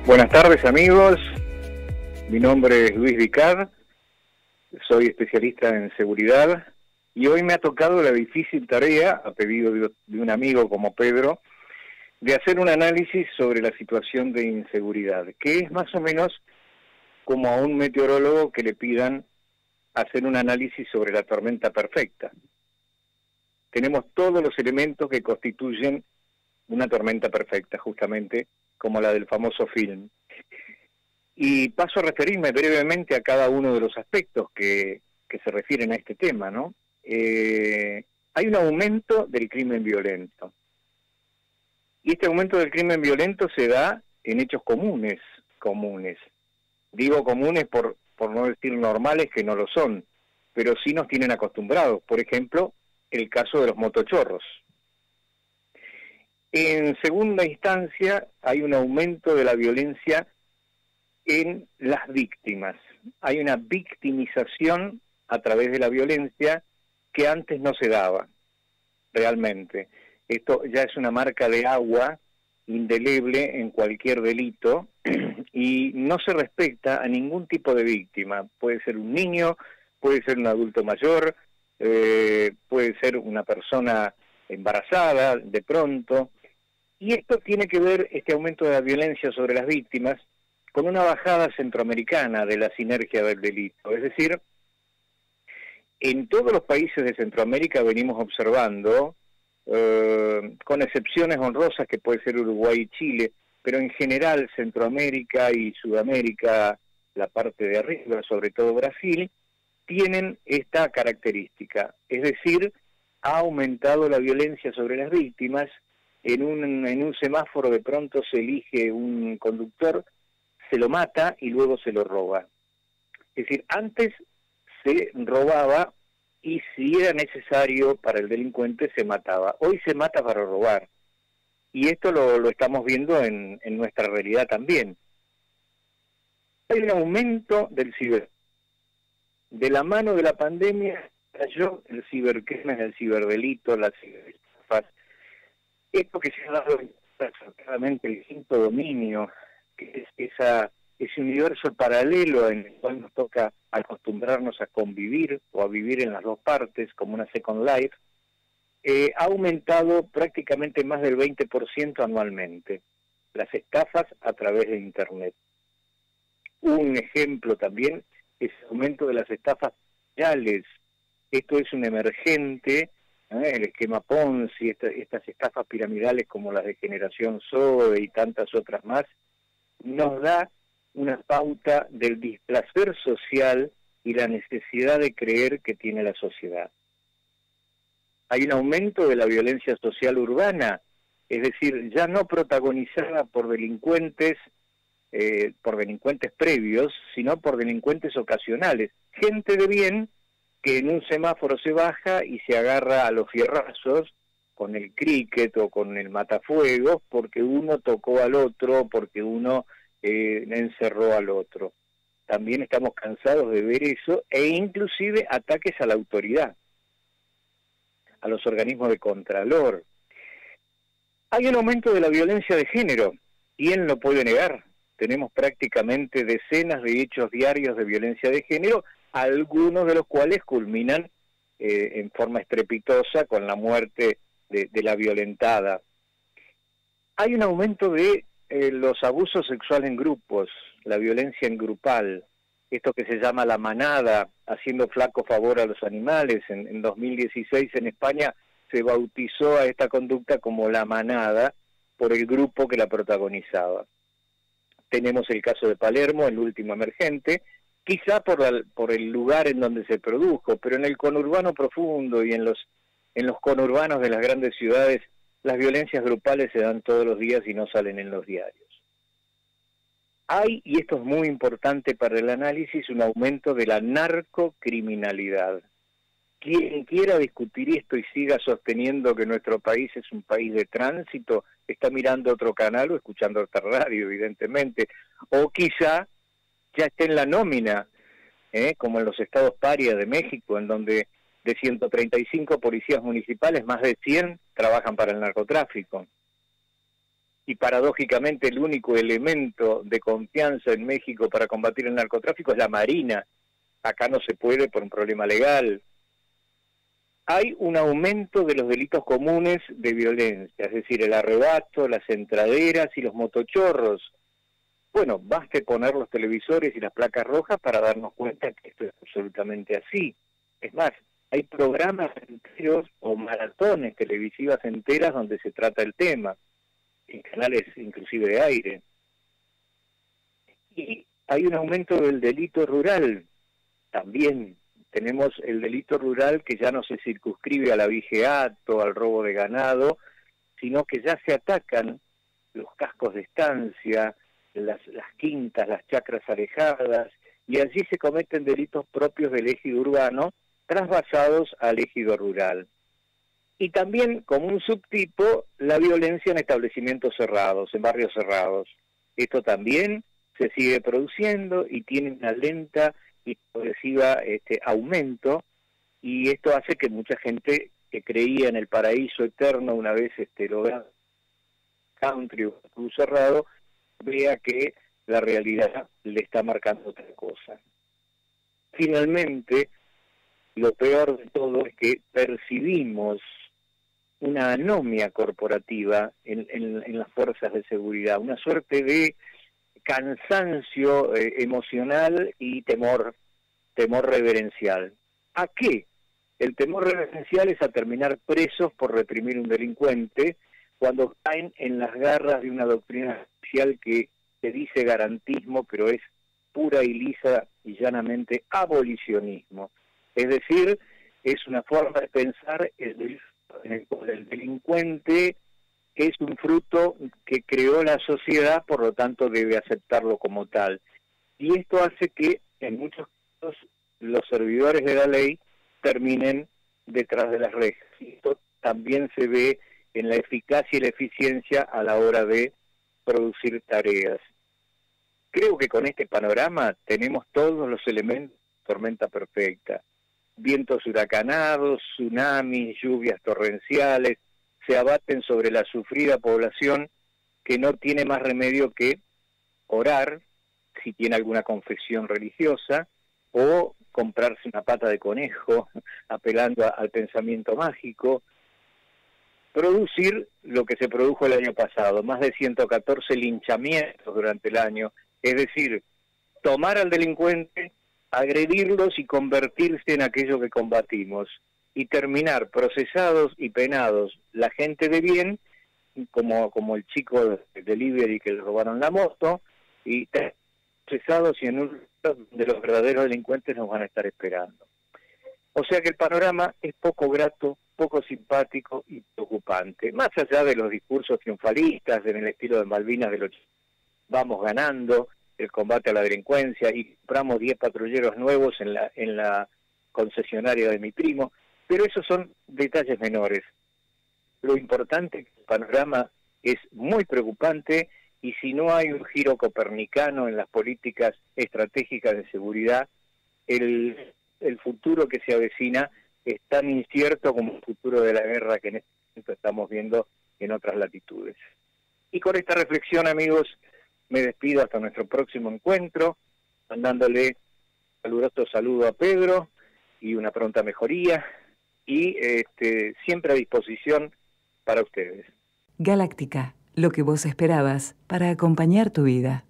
Buenas tardes, amigos. Mi nombre es Luis Vicard, soy especialista en seguridad y hoy me ha tocado la difícil tarea, a pedido de un amigo como Pedro, de hacer un análisis sobre la situación de inseguridad, que es más o menos como a un meteorólogo que le pidan hacer un análisis sobre la tormenta perfecta. Tenemos todos los elementos que constituyen una tormenta perfecta, justamente como la del famoso film. Y paso a referirme brevemente a cada uno de los aspectos que se refieren a este tema, ¿no? Hay un aumento del crimen violento. Y este aumento del crimen violento se da en hechos comunes. Digo comunes por no decir normales, que no lo son, pero sí nos tienen acostumbrados. Por ejemplo, el caso de los motochorros. En segunda instancia, hay un aumento de la violencia en las víctimas. Hay una victimización a través de la violencia que antes no se daba, realmente. Esto ya es una marca de agua indeleble en cualquier delito y no se respeta a ningún tipo de víctima. Puede ser un niño, puede ser un adulto mayor, puede ser una persona embarazada de pronto. Y esto tiene que ver, este aumento de la violencia sobre las víctimas, con una bajada centroamericana de la sinergia del delito. Es decir, en todos los países de Centroamérica venimos observando, con excepciones honrosas que puede ser Uruguay y Chile, pero en general Centroamérica y Sudamérica, la parte de arriba, sobre todo Brasil, tienen esta característica. Es decir, ha aumentado la violencia sobre las víctimas. En un semáforo de pronto se elige un conductor, se lo mata y luego se lo roba. Es decir, antes se robaba y si era necesario para el delincuente se mataba. Hoy se mata para robar. Y esto lo estamos viendo en nuestra realidad también. Hay un aumento del ciber. De la mano de la pandemia cayó el cibercrimen, el ciberdelito, las ciberestafas. Esto que se ha dado claramente el quinto dominio, que es ese universo paralelo en el cual nos toca acostumbrarnos a convivir o a vivir en las dos partes como una Second Life, ha aumentado prácticamente más del 20% anualmente, las estafas a través de Internet. Un ejemplo también es el aumento de las estafas sociales. Esto es un emergente, el esquema Ponzi, estas estafas piramidales como las de Generación Zoe y tantas otras más, nos da una pauta del displacer social y la necesidad de creer que tiene la sociedad. Hay un aumento de la violencia social urbana, es decir, ya no protagonizada por delincuentes previos, sino por delincuentes ocasionales. Gente de bien que en un semáforo se baja y se agarra a los fierrazos con el cricket o con el matafuegos porque uno tocó al otro, porque uno encerró al otro. También estamos cansados de ver eso e inclusive ataques a la autoridad, a los organismos de contralor. Hay un aumento de la violencia de género. ¿Quién lo puede negar? Tenemos prácticamente decenas de hechos diarios de violencia de género, algunos de los cuales culminan en forma estrepitosa con la muerte de la violentada. Hay un aumento de los abusos sexuales en grupos, la violencia en grupal, esto que se llama la manada, haciendo flaco favor a los animales. En 2016 en España se bautizó a esta conducta como la manada por el grupo que la protagonizaba. Tenemos el caso de Palermo, el último emergente, quizá por el lugar en donde se produjo, pero en el conurbano profundo y en los conurbanos de las grandes ciudades, las violencias grupales se dan todos los días y no salen en los diarios. Hay, y esto es muy importante para el análisis, un aumento de la narcocriminalidad. Quien quiera discutir esto y siga sosteniendo que nuestro país es un país de tránsito, está mirando otro canal o escuchando otra radio, evidentemente, o quizá ya esté en la nómina, como en los estados paria de México, en donde de 135 policías municipales, más de 100 trabajan para el narcotráfico. y paradójicamente el único elemento de confianza en México para combatir el narcotráfico es la Marina. Acá no se puede por un problema legal. Hay un aumento de los delitos comunes de violencia, es decir, el arrebato, las entraderas y los motochorros. Bueno, baste poner los televisores y las placas rojas para darnos cuenta que esto es absolutamente así. Es más, hay programas enteros o maratones televisivas enteras donde se trata el tema, en canales inclusive de aire. Y hay un aumento del delito rural. También tenemos el delito rural que ya no se circunscribe al abigeato, al robo de ganado, sino que ya se atacan los cascos de estancia, las quintas, las chacras alejadas, y allí se cometen delitos propios del ejido urbano, trasvasados al ejido rural. Y también, como un subtipo, la violencia en establecimientos cerrados, en barrios cerrados. Esto también se sigue produciendo y tiene una lenta y progresiva aumento, y esto hace que mucha gente que creía en el paraíso eterno una vez logrado country o club cerrado, vea que la realidad le está marcando otra cosa. Finalmente, lo peor de todo es que percibimos una anomia corporativa en las fuerzas de seguridad, una suerte de cansancio emocional y temor reverencial. ¿A qué? El temor reverencial es a terminar presos por reprimir un delincuente cuando caen en las garras de una doctrina oficial que dice garantismo, pero es pura y lisa y llanamente abolicionismo. Es decir, es una forma de pensar el delincuente es un fruto que creó la sociedad, por lo tanto debe aceptarlo como tal. Y esto hace que en muchos casos los servidores de la ley terminen detrás de las rejas. Y esto también se ve en la eficacia y la eficiencia a la hora de producir tareas. Creo que con este panorama tenemos todos los elementos de tormenta perfecta. Vientos huracanados, tsunamis, lluvias torrenciales, se abaten sobre la sufrida población que no tiene más remedio que orar, si tiene alguna confesión religiosa, o comprarse una pata de conejo, apelando al pensamiento mágico, producir lo que se produjo el año pasado, más de 114 linchamientos durante el año, es decir, tomar al delincuente, agredirlos y convertirse en aquello que combatimos, y terminar procesados y penados la gente de bien, como el chico de delivery que le robaron la moto, y procesados y en un lugar donde los verdaderos delincuentes nos van a estar esperando. O sea que el panorama es poco grato, poco simpático y preocupante. Más allá de los discursos triunfalistas en el estilo de Malvinas de los vamos ganando el combate a la delincuencia y compramos 10 patrulleros nuevos en la concesionaria de mi primo, pero esos son detalles menores. Lo importante es que el panorama es muy preocupante y si no hay un giro copernicano en las políticas estratégicas de seguridad, el futuro que se avecina es tan incierto como el futuro de la guerra que en este momento estamos viendo en otras latitudes. Y con esta reflexión, amigos, me despido hasta nuestro próximo encuentro, mandándole caluroso saludo a Pedro y una pronta mejoría, y siempre a disposición para ustedes. Galáctica, lo que vos esperabas para acompañar tu vida.